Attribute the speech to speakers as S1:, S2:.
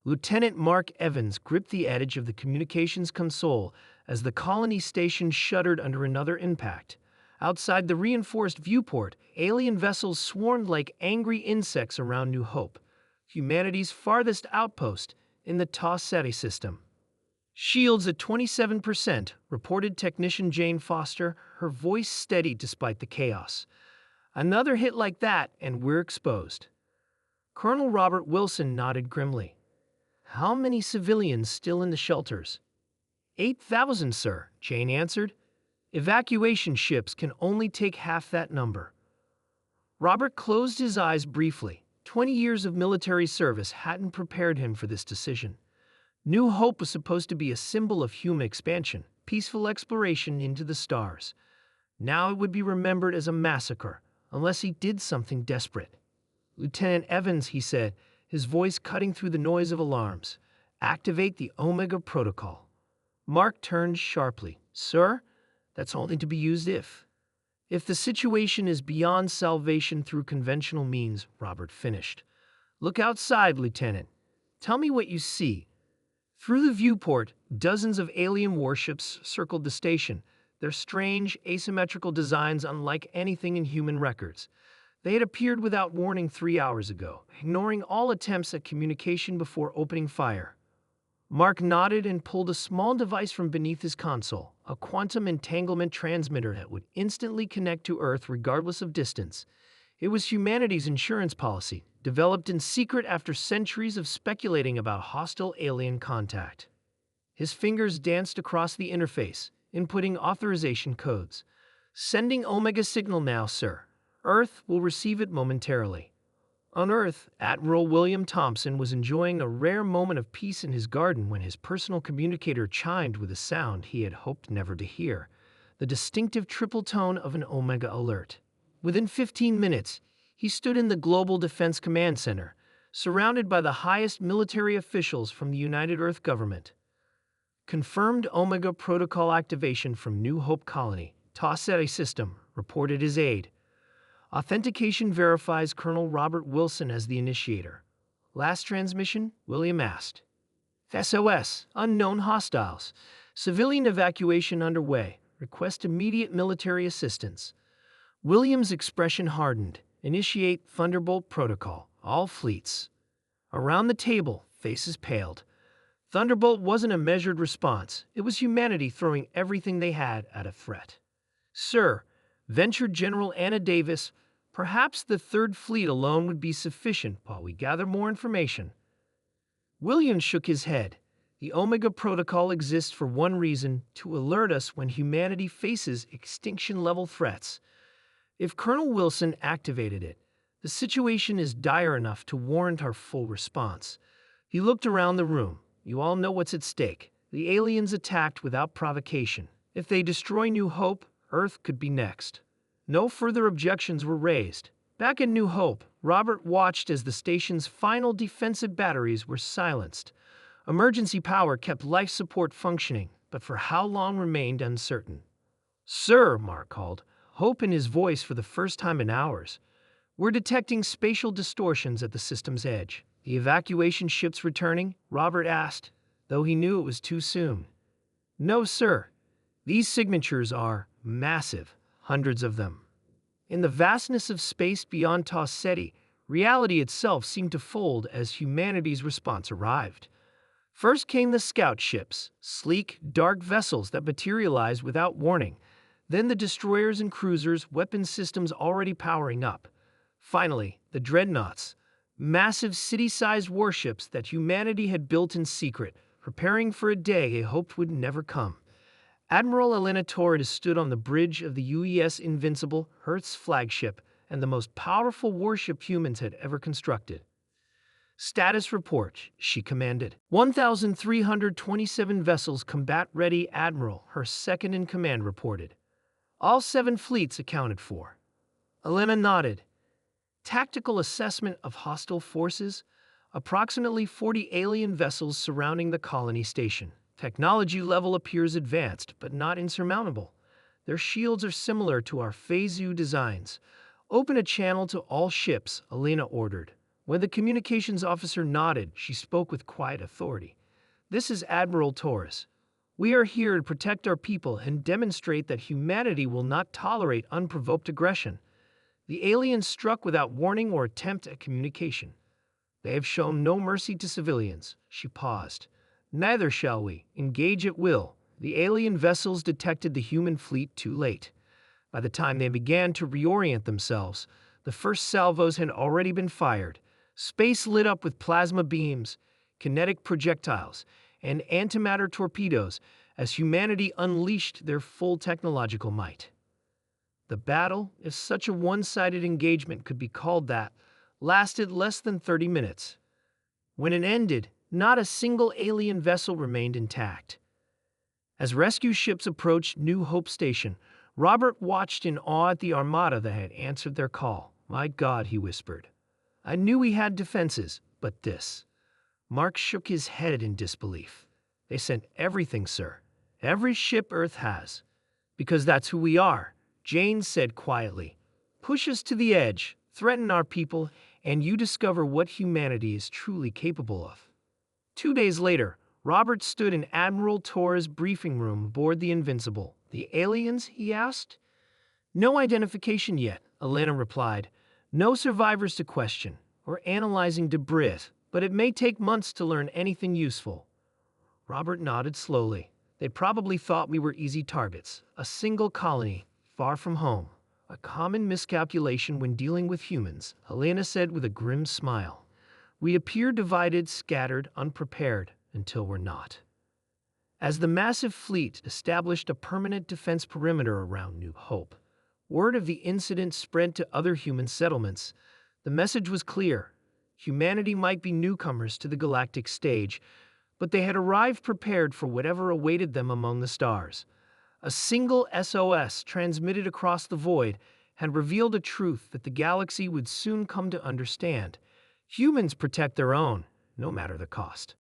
S1: Lieutenant Mark Evans gripped the edge of the communications console as the colony station shuddered under another impact. Outside the reinforced viewport, alien vessels swarmed like angry insects around New Hope, humanity's farthest outpost in the Scifi system. Shields at 27%, reported technician Jane Foster, her voice steady despite the chaos. Another hit like that, and we're exposed. Colonel Robert Wilson nodded grimly. How many civilians still in the shelters? 8,000, sir, Jane answered. Evacuation ships can only take half that number. Robert closed his eyes briefly. 20 years of military service hadn't prepared him for this decision. New Hope was supposed to be a symbol of human expansion, peaceful exploration into the stars. Now it would be remembered as a massacre, unless he did something desperate. Lieutenant Evans, he said, his voice cutting through the noise of alarms. Activate the Omega Protocol. Mark turned sharply. Sir, that's only to be used if the situation is beyond salvation through conventional means, Robert finished. Look outside, Lieutenant. Tell me what you see. Through the viewport, dozens of alien warships circled the station, their strange, asymmetrical designs unlike anything in human records. They had appeared without warning 3 hours ago, ignoring all attempts at communication before opening fire. Mark nodded and pulled a small device from beneath his console, a quantum entanglement transmitter that would instantly connect to Earth regardless of distance. It was humanity's insurance policy, developed in secret after centuries of speculating about hostile alien contact. His fingers danced across the interface, inputting authorization codes. Sending Omega signal now, sir. Earth will receive it momentarily. On Earth, Admiral William Thompson was enjoying a rare moment of peace in his garden when his personal communicator chimed with a sound he had hoped never to hear, the distinctive triple tone of an Omega alert. Within 15 minutes, he stood in the Global Defense Command Center, surrounded by the highest military officials from the United Earth government. Confirmed Omega Protocol activation from New Hope Colony, Scifi system, reported his aide. Authentication verifies Colonel Robert Wilson as the initiator. Last transmission, William asked. SOS, unknown hostiles. Civilian evacuation underway. Request immediate military assistance. William's expression hardened. Initiate Thunderbolt Protocol. All fleets. Around the table, faces paled. Thunderbolt wasn't a measured response. It was humanity throwing everything they had at a threat. Sir, ventured General Anna Davis, perhaps the Third Fleet alone would be sufficient while we gather more information. William shook his head. The Omega Protocol exists for one reason, to alert us when humanity faces extinction-level threats. If Colonel Wilson activated it, the situation is dire enough to warrant our full response. He looked around the room. You all know what's at stake. The aliens attacked without provocation. If they destroy New Hope, Earth could be next. No further objections were raised. Back in New Hope, Robert watched as the station's final defensive batteries were silenced. Emergency power kept life support functioning, but for how long remained uncertain. Sir, Mark called, hope in his voice for the first time in hours. We're detecting spatial distortions at the system's edge. The evacuation ships returning? Robert asked, though he knew it was too soon. No, sir. These signatures are massive, hundreds of them. In the vastness of space beyond Scifi, reality itself seemed to fold as humanity's response arrived. First came the scout ships, sleek, dark vessels that materialized without warning. Then the destroyers and cruisers, weapon systems already powering up. Finally, the dreadnoughts, massive city-sized warships that humanity had built in secret, preparing for a day they hoped would never come. Admiral Elena Torres stood on the bridge of the UES Invincible, Earth's flagship, and the most powerful warship humans had ever constructed. Status report, she commanded. 1,327 vessels combat-ready, Admiral, her second-in-command reported. All 7 fleets accounted for. Elena nodded. Tactical assessment of hostile forces, approximately 40 alien vessels surrounding the colony station. Technology level appears advanced, but not insurmountable. Their shields are similar to our Phase U designs. Open a channel to all ships, Elena ordered. When the communications officer nodded, she spoke with quiet authority. "This is Admiral Torres. We are here to protect our people and demonstrate that humanity will not tolerate unprovoked aggression." The aliens struck without warning or attempt at communication. "They have shown no mercy to civilians." She paused. "Neither shall we. Engage at will." The alien vessels detected the human fleet too late. By the time they began to reorient themselves, the first salvos had already been fired. Space lit up with plasma beams, kinetic projectiles, and antimatter torpedoes as humanity unleashed their full technological might. The battle, if such a one-sided engagement could be called that, lasted less than 30 minutes. When it ended, not a single alien vessel remained intact. As rescue ships approached New Hope Station, Robert watched in awe at the Armada that had answered their call. "My God," he whispered. "I knew we had defenses, but this." Mark shook his head in disbelief. "They sent everything, sir. Every ship Earth has." "Because that's who we are," Jane said quietly. "Push us to the edge, threaten our people, and you discover what humanity is truly capable of." 2 days later, Robert stood in Admiral Torres' briefing room aboard the Invincible. "The aliens?" he asked. "No identification yet," Elena replied. "No survivors to question. We're analyzing debris, but it may take months to learn anything useful." Robert nodded slowly. "They probably thought we were easy targets, a single colony, far from home. A common miscalculation when dealing with humans," Elena said with a grim smile. "We appear divided, scattered, unprepared, until we're not." As the massive fleet established a permanent defense perimeter around New Hope, word of the incident spread to other human settlements. The message was clear. Humanity might be newcomers to the galactic stage, but they had arrived prepared for whatever awaited them among the stars. A single SOS transmitted across the void had revealed a truth that the galaxy would soon come to understand. Humans protect their own, no matter the cost.